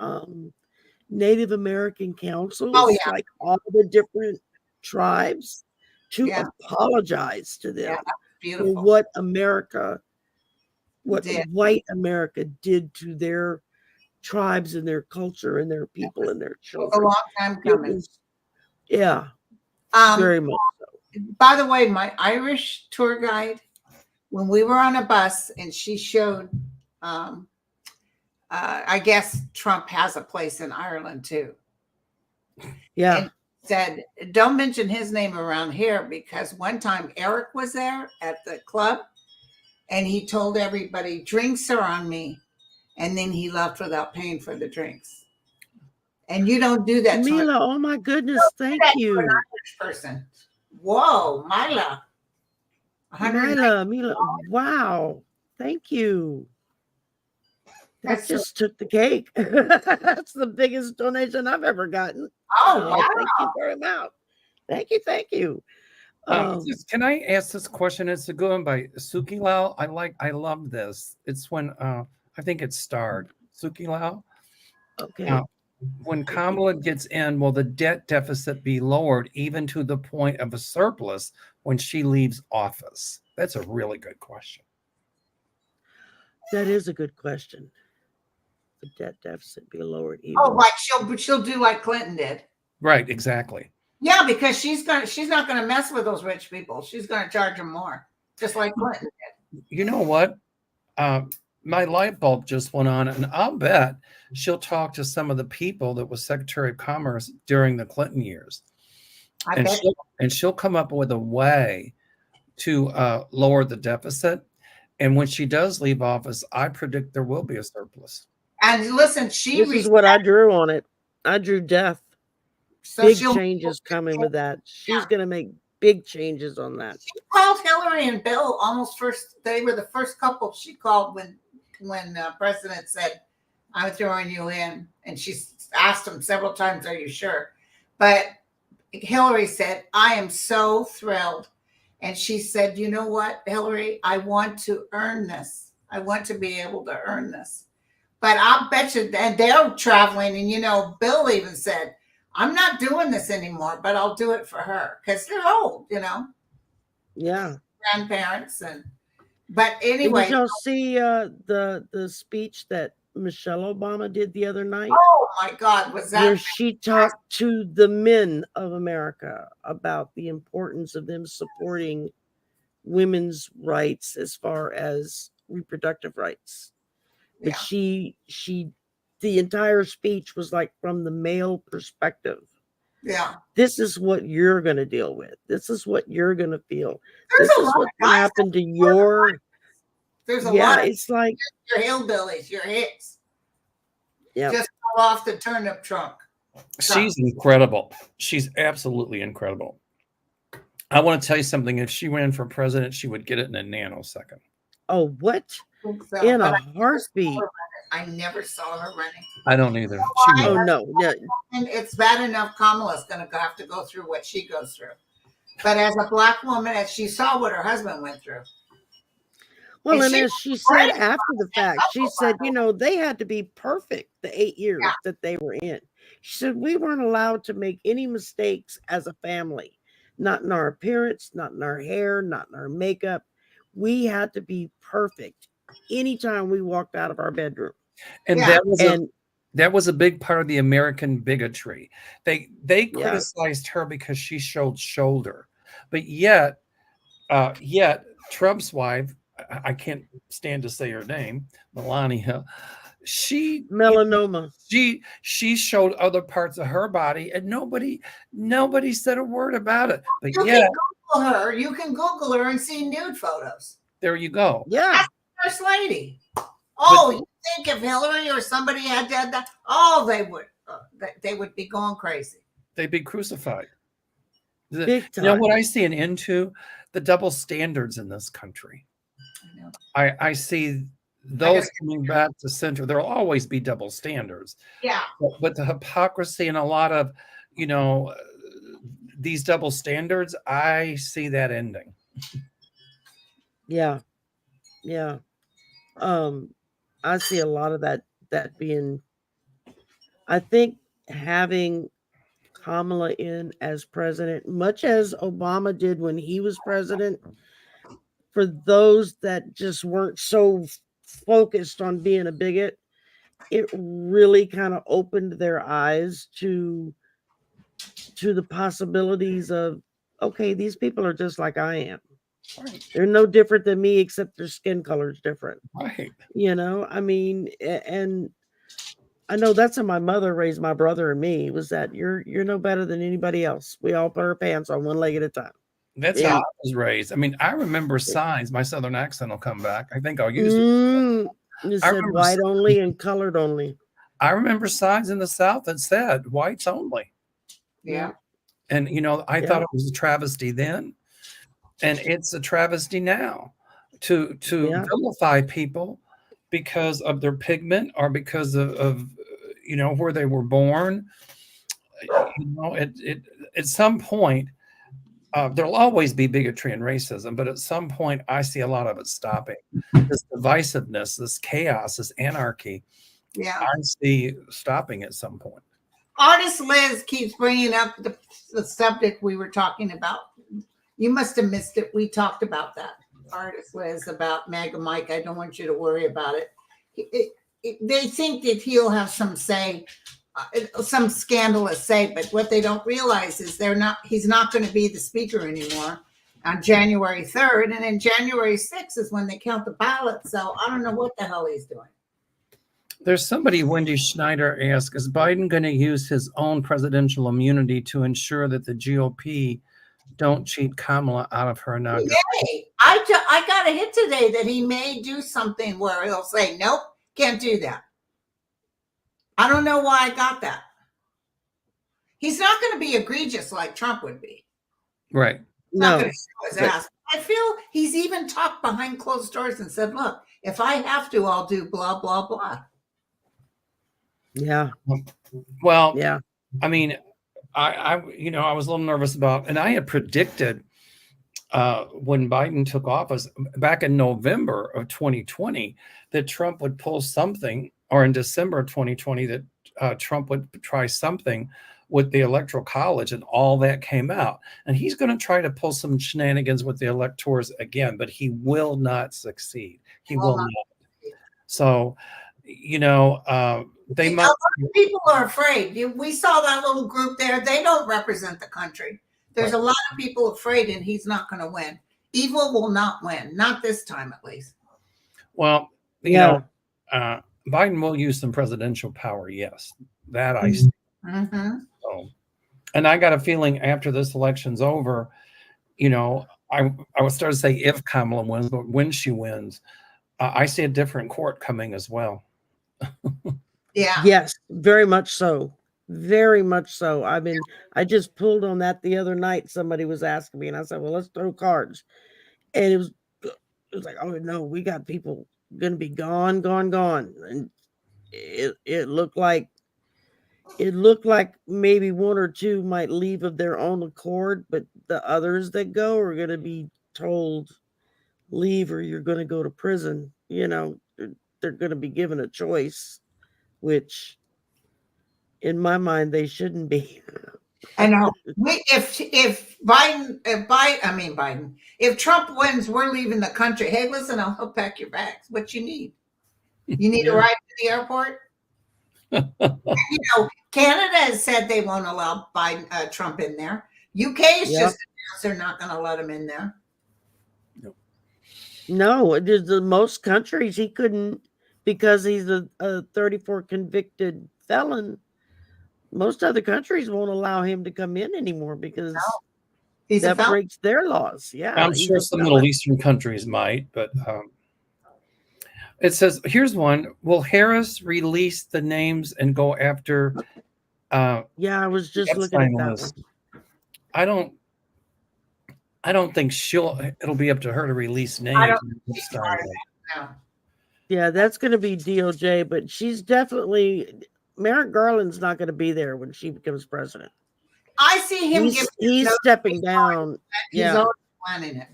Native American councils, like all the different tribes, to apologize to them beautiful. what America, what Did. white America did to their tribes and their culture and their people and their It was a children. long time It coming. was, yeah, Um, very much so. by the way, my Irish tour guide, when we were on a bus and she showed, I guess Trump has a place in Ireland too. Yeah. And said, don't mention his name around here, because one time Eric was there at the club and he told everybody, drinks are on me. And then he left without paying for the drinks. And you don't do that to Mila, oh my goodness, thank you. an Irish person. Whoa, Mila. Mila, wow, thank you. That That's just took the cake. That's the biggest donation I've ever gotten. Oh, wow. Thank you very much. Thank you. Can I ask this question? It's a good one by Suki Lau. I love this. It's when I think it's starred. Suki Lau. Okay. When Kamala gets in, will the debt deficit be lowered even to the point of a surplus when she leaves office? That's a really good question. That is a good question. The debt deficit be lowered even. Oh, like she'll do like Clinton did. Right, exactly. Yeah, because she's not gonna mess with those rich people. She's gonna charge them more, just like Clinton did. You know what? My light bulb just went on, and I'll bet she'll talk to some of the people that was Secretary of Commerce during the Clinton years. And she'll come up with a way to lower the deficit. And when she does leave office, I predict there will be a surplus. And listen, this is what I drew on it. I drew death. So big changes coming with that. She's going to make big changes on that. She called Hillary and Bill almost first. They were the first couple she called when President said, "I'm throwing you in," and she asked him several times, "Are you sure?" But Hillary said, "I am so thrilled," and she said, "You know what, Hillary? I want to earn this. I want to be able to earn this." But I'll bet you, and they're traveling, and Bill even said, "I'm not doing this anymore, but I'll do it for her," because they're old, Yeah. grandparents. But anyway. Did y'all see the speech that Michelle Obama did the other night? Oh my God, was that where she talked to the men of America about the importance of them supporting women's rights as far as reproductive rights. But the entire speech was like from the male perspective. Yeah. This is what you're going to deal with. This is what you're going to feel. This is what's going to happen to your. There's a lot. It's like your hillbillies, your hits. Yeah. Just fall off the turnip trunk. She's incredible. She's absolutely incredible. I want to tell you something. If she ran for president, she would get it in a nanosecond. Oh, what? In a heartbeat. I never saw her running. I don't either. No. And it's bad enough Kamala's going to have to go through what she goes through. But as a Black woman, as she saw what her husband went through. Well, and as she said after the fact, she said, they had to be perfect the 8 years that they were in. She said, we weren't allowed to make any mistakes as a family, not in our appearance, not in our hair, not in our makeup. We had to be perfect anytime we walked out of our bedroom. And that was a big part of the American bigotry. They criticized her because she showed shoulder, but yet Trump's wife, I can't stand to say her name, Melania. Melanoma. She showed other parts of her body, and nobody said a word about it. But you can Google her and see nude photos. There you go. Yeah, that's the first lady. Oh, you think if Hillary or somebody had done that? Oh, they would be going crazy. They'd be crucified. Big time. You know what I see an end to? The double standards in this country. I see those coming back to center. There'll always be double standards. Yeah. But the hypocrisy and a lot of, these double standards, I see that ending. Yeah. I see a lot of that being, I think having Kamala in as president, much as Obama did when he was president, for those that just weren't so focused on being a bigot, it really kind of opened their eyes to the possibilities of, okay, these people are just like I am. Right. They're no different than me, except their skin color is different. Right. I mean, and I know that's how my mother raised my brother and me, was that you're no better than anybody else. We all put our pants on one leg at a time. That's how I was raised. I mean, I remember signs. My Southern accent will come back. I think I'll use it. It said white only and colored only. I remember signs in the South that said whites only. Yeah. And, I thought it was a travesty then. And it's a travesty now to vilify people because of their pigment or because of where they were born. At some point, there'll always be bigotry and racism, but at some point, I see a lot of it stopping. This divisiveness, this chaos, this anarchy, I see stopping at some point. Artist Liz keeps bringing up the subject we were talking about. You must have missed it. We talked about that. Artist Liz about Mega Mike. I don't want you to worry about it. They think that he'll have some say, some scandalous say, but what they don't realize is he's not going to be the speaker anymore on January 3rd. And then January 6th is when they count the ballots. So I don't know what the hell he's doing. There's somebody, Wendy Schneider asked, is Biden going to use his own presidential immunity to ensure that the GOP don't cheat Kamala out of her inauguration? Yay. I got a hit today that he may do something where he'll say, nope, can't do that. I don't know why I got that. He's not going to be egregious like Trump would be. Right. Not going to show his ass. I feel he's even talked behind closed doors and said, look, if I have to, I'll do blah, blah, blah. Yeah. Well, yeah. I mean, I was a little nervous about, and I had predicted when Biden took office back in November of 2020 that Trump would pull something, or in December of 2020 that Trump would try something with the Electoral College, and all that came out. And he's going to try to pull some shenanigans with the electors again, but he will not succeed. He will not. So, they might. A lot of people are afraid. We saw that little group there. They don't represent the country. There's a lot of people afraid, and he's not going to win. Evil will not win. Not this time, at least. Well, Biden will use some presidential power. Yes, that I see. Mm-hmm. So, and I got a feeling after this election's over, I would start to say if Kamala wins, but when she wins, I see a different court coming as well. Yeah. Yes, very much so. Very much so. I mean, I just pulled on that the other night. Somebody was asking me, and I said, well, let's throw cards. And it was like, oh no, we got people going to be gone. And it looked like maybe one or two might leave of their own accord, but the others that go are going to be told, leave or you're going to go to prison. They're going to be given a choice, which in my mind they shouldn't be. I know. If Trump wins, we're leaving the country. Hey, listen, I'll help pack your bags. What you need? You need a ride to the airport? Canada has said they won't allow Trump in there. UK is just announced they're not going to let him in there. No, there's most countries he couldn't, because he's a 34 convicted felon. Most other countries won't allow him to come in anymore because that breaks their laws. Yeah, I'm sure some Middle Eastern countries might, but it says, here's one. Will Harris release the names and go after? I was just looking at that one. I don't think it'll be up to her to release names. Yeah, that's going to be DOJ, but she's definitely, Merrick Garland's not going to be there when she becomes president. I see him. He's stepping down. He's already planning it.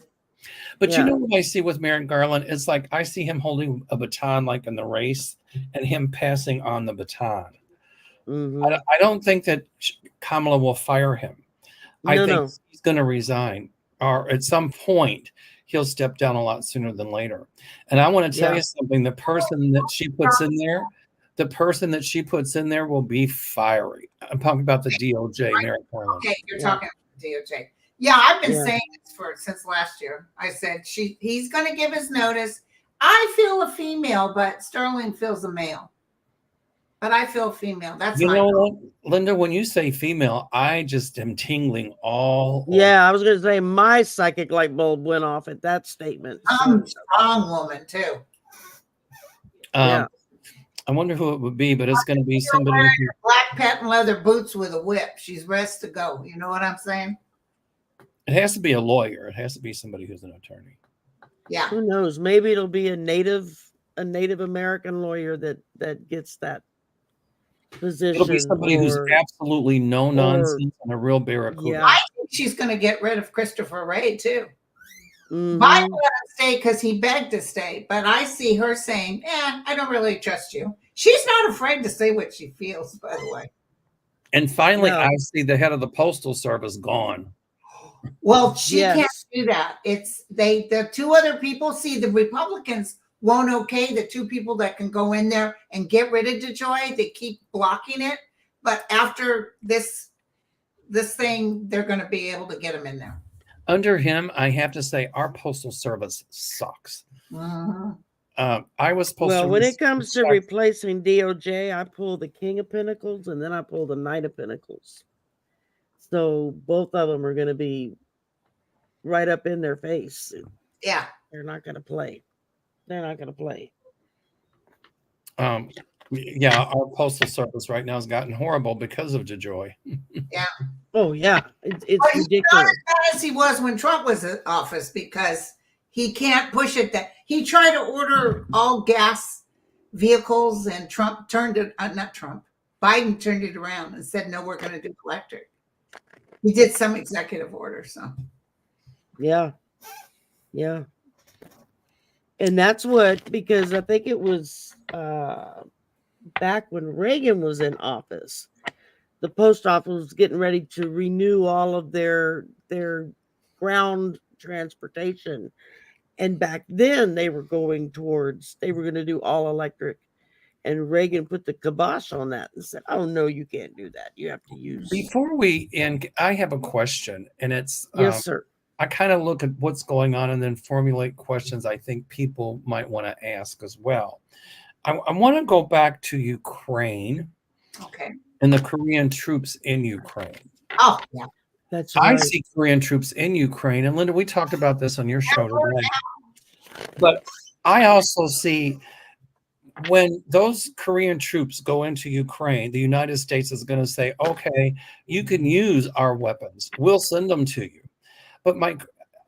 But you know what I see with Merrick Garland? It's like I see him holding a baton like in the race and him passing on the baton. Mm-hmm. I don't think that Kamala will fire him. I think he's going to resign, or at some point he'll step down a lot sooner than later. And I want to tell you something, the person that she puts in there will be fiery. I'm talking about the DOJ, Merrick Garland. Okay, you're talking about the DOJ. Yeah, I've been saying this since last year. I said he's going to give his notice. I feel a female, but Sterling feels a male. But I feel female. That's Linda, when you say female, I just am tingling all over. I was going to say my psychic light bulb went off at that statement. I'm a strong woman too. I wonder who it would be, but it's going to be somebody wearing black patent leather boots with a whip. She's ready to go. You know what I'm saying? It has to be a lawyer. It has to be somebody who's an attorney. Yeah. Who knows? Maybe it'll be a Native American lawyer that gets that position. It'll be somebody who's absolutely no nonsense and a real barracuda. I think she's going to get rid of Christopher Wray too. Biden let him stay because he begged to stay, but I see her saying, I don't really trust you. She's not afraid to say what she feels, by the way. And finally, I see the head of the Postal Service gone. Well, she can't do that. It's the two other people. See, the Republicans won't okay the two people that can go in there and get rid of DeJoy. They keep blocking it. But after this thing, they're going to be able to get him in there. Under him, I have to say, our Postal Service sucks. I was supposed to. Well, when it comes to replacing DOJ, I pull the King of Pentacles and then I pull the Knight of Pentacles. So both of them are going to be right up in their face. Yeah. They're not going to play. Our Postal Service right now has gotten horrible because of DeJoy. Yeah. Oh, yeah. It's ridiculous. He's not as bad as he was when Trump was in office because he can't push it. That he tried to order all gas vehicles and Biden turned it around and said, no, we're going to do electric. He did some executive order. So. Yeah. And that's because I think it was back when Reagan was in office, the post office was getting ready to renew all of their ground transportation. And back then they were going to do all electric. And Reagan put the kibosh on that and said, oh, no, you can't do that. You have to use. Before we end, I have a question. And it's. Yes, sir. I kind of look at what's going on and then formulate questions I think people might want to ask as well. I want to go back to Ukraine. Okay. And the Korean troops in Ukraine. Oh, yeah. That's right. I see Korean troops in Ukraine. And Linda, we talked about this on your show today. But I also see when those Korean troops go into Ukraine, the United States is going to say, okay, you can use our weapons. We'll send them to you. But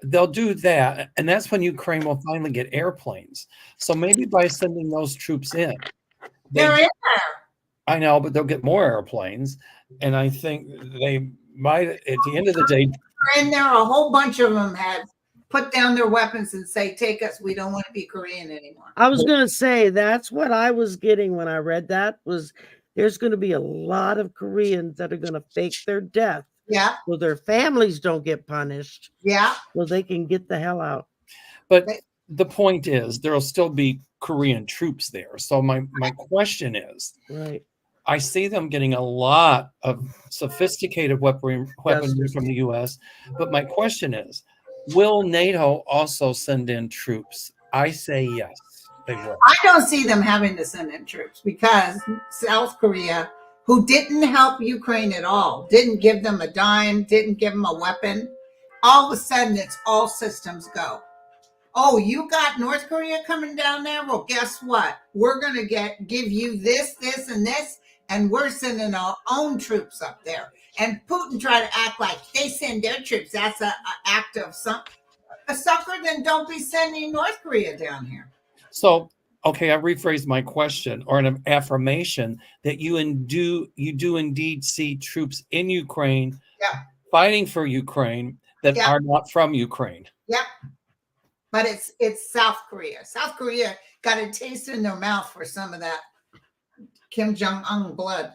they'll do that. And that's when Ukraine will finally get airplanes. So maybe by sending those troops in. They're in there. I know, but they'll get more airplanes. And I think they might, at the end of the day. They're in there. A whole bunch of them had put down their weapons and say, take us. We don't want to be Korean anymore. I was going to say, that's what I was getting when I read that, was there's going to be a lot of Koreans that are going to fake their death. Yeah. So their families don't get punished. Yeah. So they can get the hell out. But the point is, there'll still be Korean troops there. So my question is, right. I see them getting a lot of sophisticated weaponry from the U.S. But my question is, will NATO also send in troops? I say yes, they will. I don't see them having to send in troops because South Korea, who didn't help Ukraine at all, didn't give them a dime, didn't give them a weapon, all of a sudden it's all systems go. Oh, you got North Korea coming down there? Well, guess what? We're going to give you this, this, and this. And we're sending our own troops up there. And Putin tried to act like they send their troops. That's an act of a sucker. Then don't be sending North Korea down here. So, okay, I rephrased my question or an affirmation that you do indeed see troops in Ukraine fighting for Ukraine that are not from Ukraine. Yep. But it's South Korea. South Korea got a taste in their mouth for some of that Kim Jong-un blood.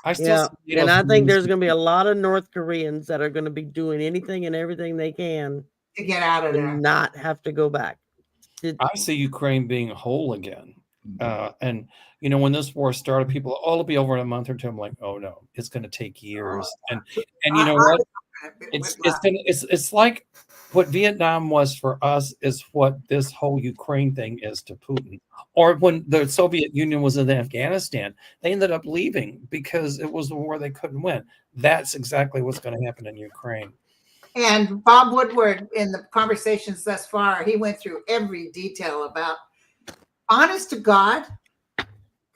I think there's going to be a lot of North Koreans that are going to be doing anything and everything they can to get out of there. and not have to go back. I see Ukraine being whole again. And, when this war started, people, it'll be over in a month or two. I'm like, oh, no, it's going to take years. And you know what? It's like what Vietnam was for us is what this whole Ukraine thing is to Putin. Or when the Soviet Union was in Afghanistan, they ended up leaving because it was a war they couldn't win. That's exactly what's going to happen in Ukraine. And Bob Woodward, in the conversations thus far, he went through every detail about, honest to God,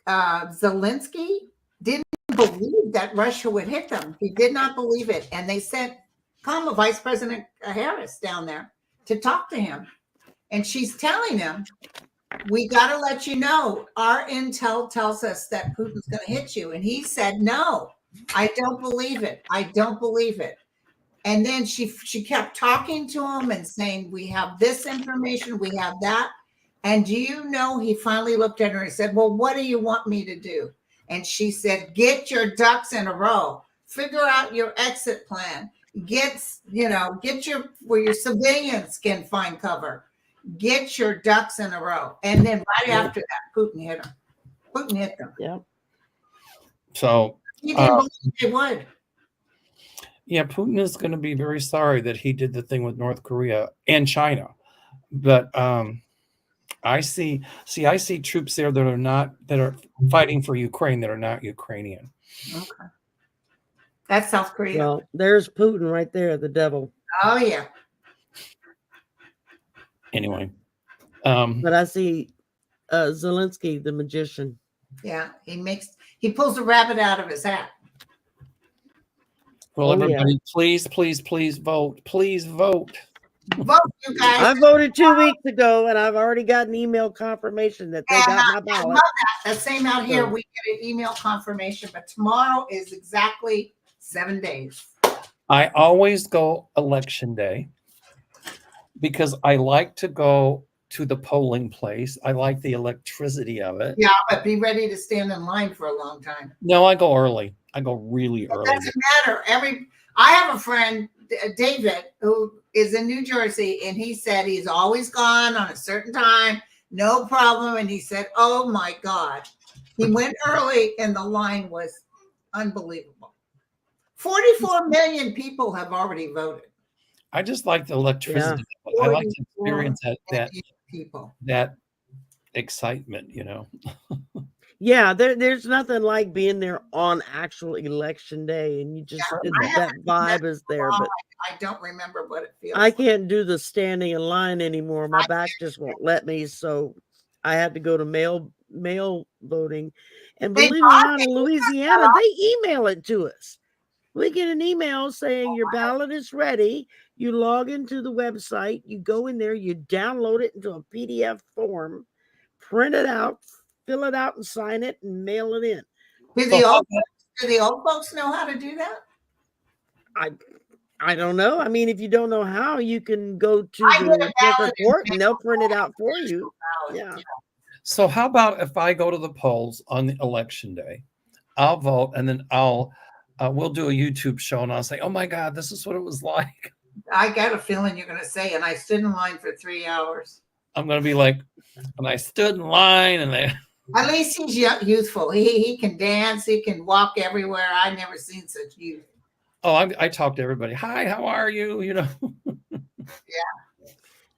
Zelensky didn't believe that Russia would hit them. He did not believe it. And they sent Vice President Harris down there to talk to him. And she's telling him, we got to let you know, our intel tells us that Putin's going to hit you. And he said, no, I don't believe it. I don't believe it. And then she kept talking to him and saying, we have this information, we have that. And do you know, he finally looked at her and said, well, what do you want me to do? And she said, get your ducks in a row. Figure out your exit plan. Get where your civilians can find cover. Get your ducks in a row. And then right after that, Putin hit him. Putin hit them. Yeah. So he didn't believe they would. Yeah, Putin is going to be very sorry that he did the thing with North Korea and China. But I see troops there that are fighting for Ukraine that are not Ukrainian. Okay. That's South Korea. Well, there's Putin right there, the devil. Oh yeah. Anyway. But I see Zelensky, the magician. Yeah, he pulls a rabbit out of his hat. Well, everybody, please vote. Please vote. Vote, you guys. I voted 2 weeks ago, and I've already got an email confirmation that they got my ballot. I love that. The same out here. We get an email confirmation, but tomorrow is exactly 7 days. I always go election day because I like to go to the polling place. I like the electricity of it. Yeah, but be ready to stand in line for a long time. No, I go early. I go really early. It doesn't matter. I have a friend, David, who is in New Jersey, and he said he's always gone on a certain time, no problem. And he said, oh my God, he went early and the line was unbelievable. 44 million people have already voted. I just like the electricity. Yeah. I like to experience that excitement, Yeah, there's nothing like being there on actual election day, and you just that vibe is there. But I don't remember what it feels. I can't do the standing in line anymore. My back just won't let me, so I had to go to mail voting. And believe it or not, in Louisiana, they email it to us. We get an email saying your ballot is ready. You log into the website, you go in there, you download it into a PDF form, print it out, fill it out and sign it and mail it in. Do the old folks know how to do that? I don't know. I mean, if you don't know how, you can go to the clerk court and they'll print it out for you. Yeah. So how about if I go to the polls on the election day, I'll vote, and then we'll do a YouTube show and I'll say, oh my God, this is what it was like. I got a feeling you're going to say, and I stood in line for 3 hours. I'm going to be like, and I stood in line and they... At least he's youthful. He can dance. He can walk everywhere. I've never seen such youth. Oh, I talk to everybody. Hi, how are you? Yeah.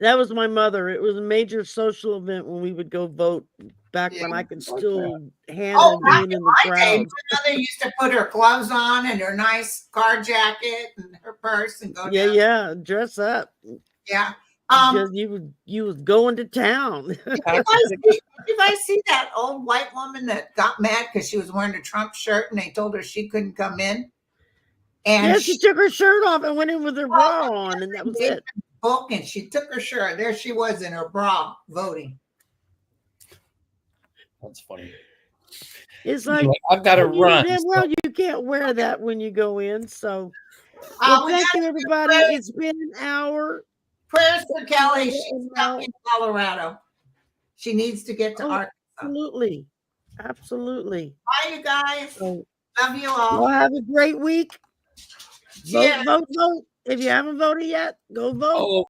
That was my mother. It was a major social event when we would go vote back when I could still handle being in the crowd. My mother used to put her gloves on and her nice car jacket and her purse and go down. Yeah, dress up. Yeah. Because you was going to town. If I see that old white woman that got mad because she was wearing a Trump shirt and they told her she couldn't come in. And she took her shirt off and went in with her bra on, and that was it. Book, and she took her shirt. There she was in her bra voting. That's funny. It's like I've got to run. Well, you can't wear that when you go in. So thank you, everybody. It's been an hour. Prayers for Kelly. She's stuck in Colorado. She needs to get to Arkansas. Absolutely. Bye, you guys. Love you all. Well, have a great week. Vote. If you haven't voted yet, go vote.